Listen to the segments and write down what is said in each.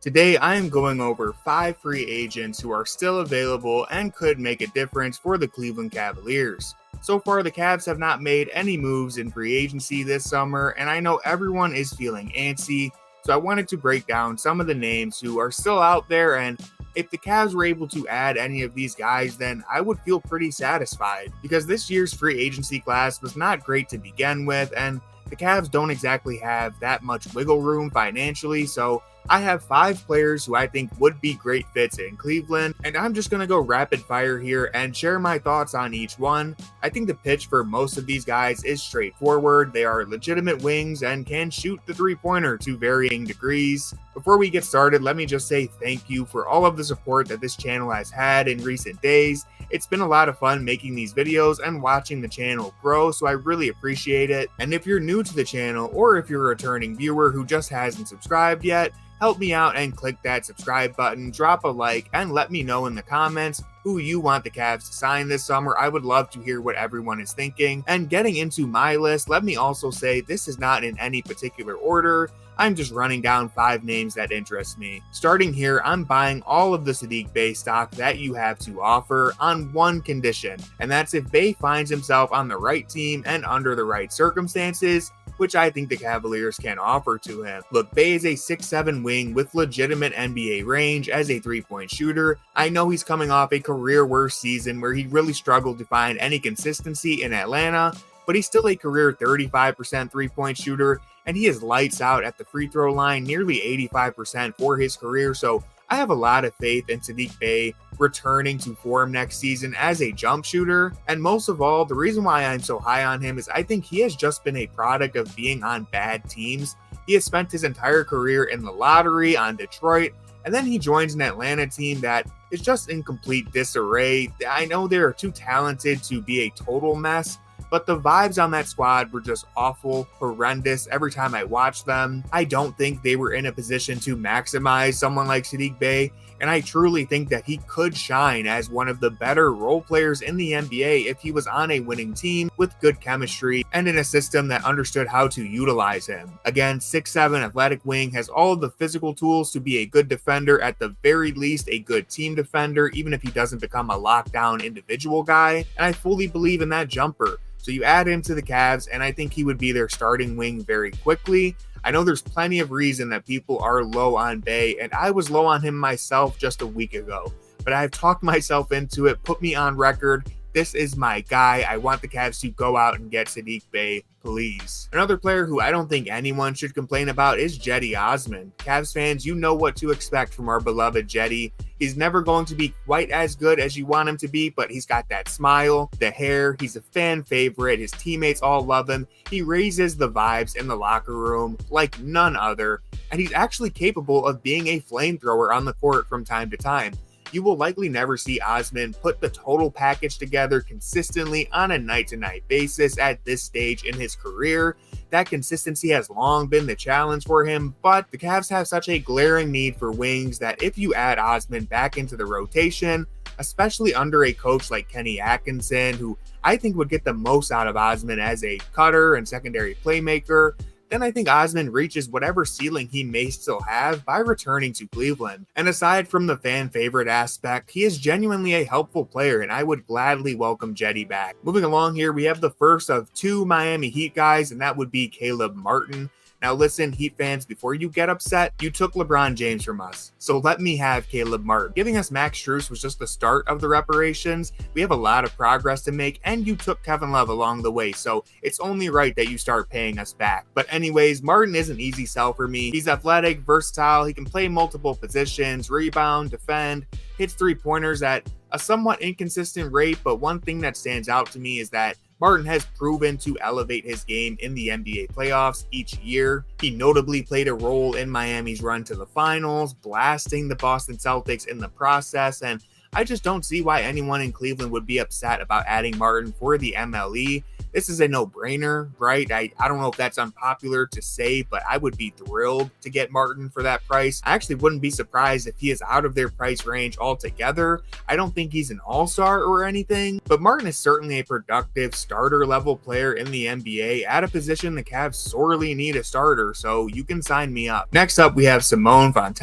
Today, I am going over 5 free agents who are still available and could make a difference for the Cleveland Cavaliers. So far, the Cavs have not made any moves in free agency this summer, and I know everyone is feeling antsy, so I wanted to break down some of the names who are still out there, and if the Cavs were able to add any of these guys, then I would feel pretty satisfied, because this year's free agency class was not great to begin with, and the Cavs don't exactly have that much wiggle room financially, so I have 5 players who I think would be great fits in Cleveland, and I'm just going to go rapid fire here and share my thoughts on each one. I think the pitch for most of these guys is straightforward. They are legitimate wings and can shoot the three-pointer to varying degrees. Before we get started, let me just say thank you for all of the support that this channel has had in recent days. It's been a lot of fun making these videos and watching the channel grow, so I really appreciate it. And if you're new to the channel, or if you're a returning viewer who just hasn't subscribed yet, help me out and click that subscribe button, drop a like, and let me know in the comments who you want the Cavs to sign this summer. I would love to hear what everyone is thinking. And getting into my list, let me also say this is not in any particular order. I'm just running down 5 names that interest me. Starting here, I'm buying all of the Sadiq Bay stock that you have to offer on one condition, and that's if Bay finds himself on the right team and under the right circumstances, which I think the Cavaliers can offer to him. Look, Bay is a 6'7" wing with legitimate NBA range as a three-point shooter. I know he's coming off a career-worst season where he really struggled to find any consistency in Atlanta, but he's still a career 35% three-point shooter, and he is lights out at the free throw line, nearly 85% for his career, so I have a lot of faith in Sadiq Bay returning to form next season as a jump shooter. And most of all, the reason why I'm so high on him is I think he has just been a product of being on bad teams. He has spent his entire career in the lottery on Detroit, and then he joins an Atlanta team that is just in complete disarray. I know they are too talented to be a total mess, but the vibes on that squad were just awful, horrendous every time I watched them. I don't think they were in a position to maximize someone like Sadiq Bay, and I truly think that he could shine as one of the better role players in the NBA if he was on a winning team with good chemistry and in a system that understood how to utilize him. Again, 6'7" athletic wing, has all of the physical tools to be a good defender, at the very least a good team defender, even if he doesn't become a lockdown individual guy, and I fully believe in that jumper. So you add him to the Cavs, and I think he would be their starting wing very quickly. I know there's plenty of reason that people are low on Bay, and I was low on him myself just a week ago, but I've talked myself into it, put me on record. This is my guy. I want the Cavs to go out and get Sadiq Bay, please. Another player who I don't think anyone should complain about is Jetty Osman. Cavs fans, you know what to expect from our beloved Jetty. He's never going to be quite as good as you want him to be, but he's got that smile, the hair, he's a fan favorite, his teammates all love him, he raises the vibes in the locker room like none other, and he's actually capable of being a flamethrower on the court from time to time. You will likely never see Osman put the total package together consistently on a night-to-night basis at this stage in his career. That consistency has long been the challenge for him, but the Cavs have such a glaring need for wings that if you add Osman back into the rotation, especially under a coach like Kenny Atkinson, who I think would get the most out of Osman as a cutter and secondary playmaker, then I think Osman reaches whatever ceiling he may still have by returning to Cleveland. And aside from the fan favorite aspect, he is genuinely a helpful player, and I would gladly welcome Jetty back. Moving along here, we have the first of 2 Miami Heat guys, and that would be Caleb Martin. Now listen, Heat fans, before you get upset, you took LeBron James from us, so let me have Caleb Martin. Giving us Max Strus was just the start of the reparations. We have a lot of progress to make, and you took Kevin Love along the way, so it's only right that you start paying us back. But anyways, Martin is an easy sell for me. He's athletic, versatile, he can play multiple positions, rebound, defend, hits three-pointers at a somewhat inconsistent rate, but one thing that stands out to me is that Martin has proven to elevate his game in the NBA playoffs each year. He notably played a role in Miami's run to the finals, blasting the Boston Celtics in the process, and I just don't see why anyone in Cleveland would be upset about adding Martin for the MLE. this is a no-brainer, right? I don't know if that's unpopular to say, but I would be thrilled to get Martin for that price. I actually wouldn't be surprised if he is out of their price range altogether. I don't think he's an all-star or anything, but Martin is certainly a productive starter-level player in the NBA at a position the Cavs sorely need a starter, so you can sign me up. Next up, we have Simone Vonn,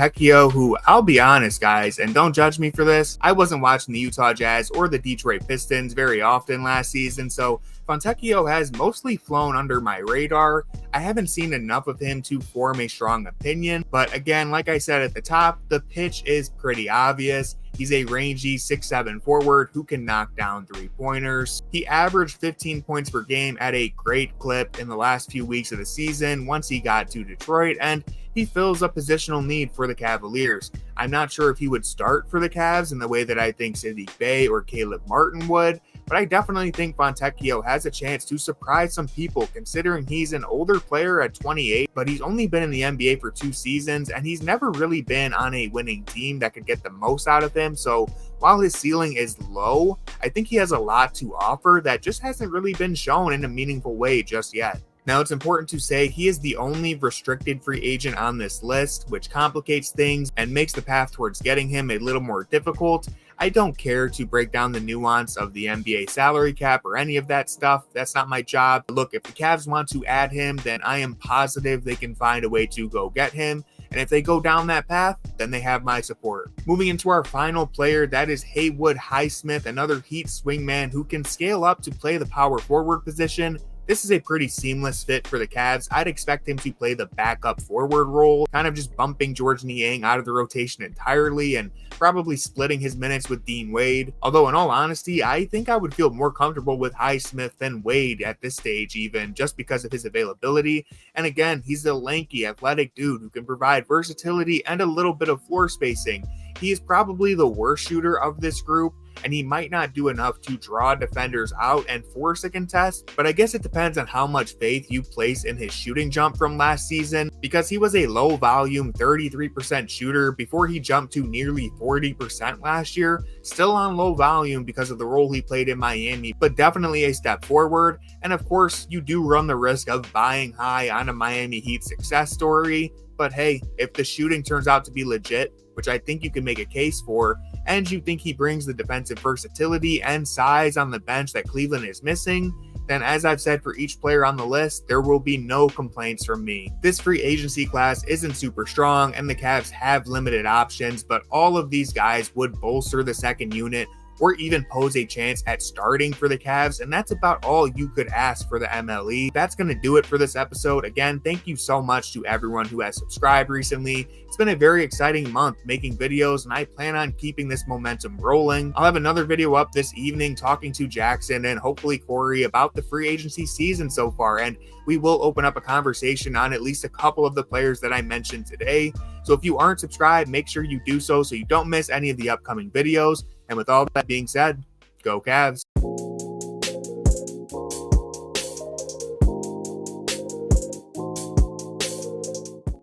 who, I'll be honest, guys, and don't judge me for this, I wasn't watching the Utah Jazz or the Detroit Pistons very often last season, so Vonn has mostly flown under my radar. I haven't seen enough of him to form a strong opinion, but again, like I said at the top, the pitch is pretty obvious. He's a rangy 6'7" forward who can knock down three-pointers. He averaged 15 points per game at a great clip in the last few weeks of the season once he got to Detroit, and he fills a positional need for the Cavaliers. I'm not sure if he would start for the Cavs in the way that I think Sadiq Bay or Caleb Martin would, but I definitely think Vonn has a chance to surprise some people considering he's an older player at 28, but he's only been in the NBA for 2 seasons and he's never really been on a winning team that could get the most out of him. So while his ceiling is low, I think he has a lot to offer that just hasn't really been shown in a meaningful way just yet. Now, it's important to say he is the only restricted free agent on this list, which complicates things and makes the path towards getting him a little more difficult. I don't care to break down the nuance of the NBA salary cap or any of that stuff. That's not my job. Look, if the Cavs want to add him, then I am positive they can find a way to go get him. And if they go down that path, then they have my support. Moving into our final player, that is Haywood Highsmith, another Heat swingman who can scale up to play the power forward position. This is a pretty seamless fit for the Cavs. I'd expect him to play the backup forward role, kind of just bumping George Niang out of the rotation entirely and probably splitting his minutes with Dean Wade. Although in all honesty, I think I would feel more comfortable with Highsmith than Wade at this stage even, just because of his availability. And again, he's a lanky, athletic dude who can provide versatility and a little bit of floor spacing. He is probably the worst shooter of this group, and he might not do enough to draw defenders out and force a contest, but I guess it depends on how much faith you place in his shooting jump from last season, because he was a low volume 33% shooter before he jumped to nearly 40% last year, still on low volume because of the role he played in Miami, but definitely a step forward. And of course, you do run the risk of buying high on a Miami Heat success story, but hey, if the shooting turns out to be legit, which I think you can make a case for, and you think he brings the defensive versatility and size on the bench that Cleveland is missing, then as I've said for each player on the list, there will be no complaints from me. This free agency class isn't super strong and the Cavs have limited options, but all of these guys would bolster the second unit or even pose a chance at starting for the Cavs, and that's about all you could ask for the MLE. That's going to do it for this episode. Again, thank you so much to everyone who has subscribed recently. It's been a very exciting month making videos, and I plan on keeping this momentum rolling. I'll have another video up this evening talking to Jackson and hopefully Corey about the free agency season so far, and we will open up a conversation on at least a couple of the players that I mentioned today. So if you aren't subscribed, make sure you do so you don't miss any of the upcoming videos. And with all that being said, go Cavs.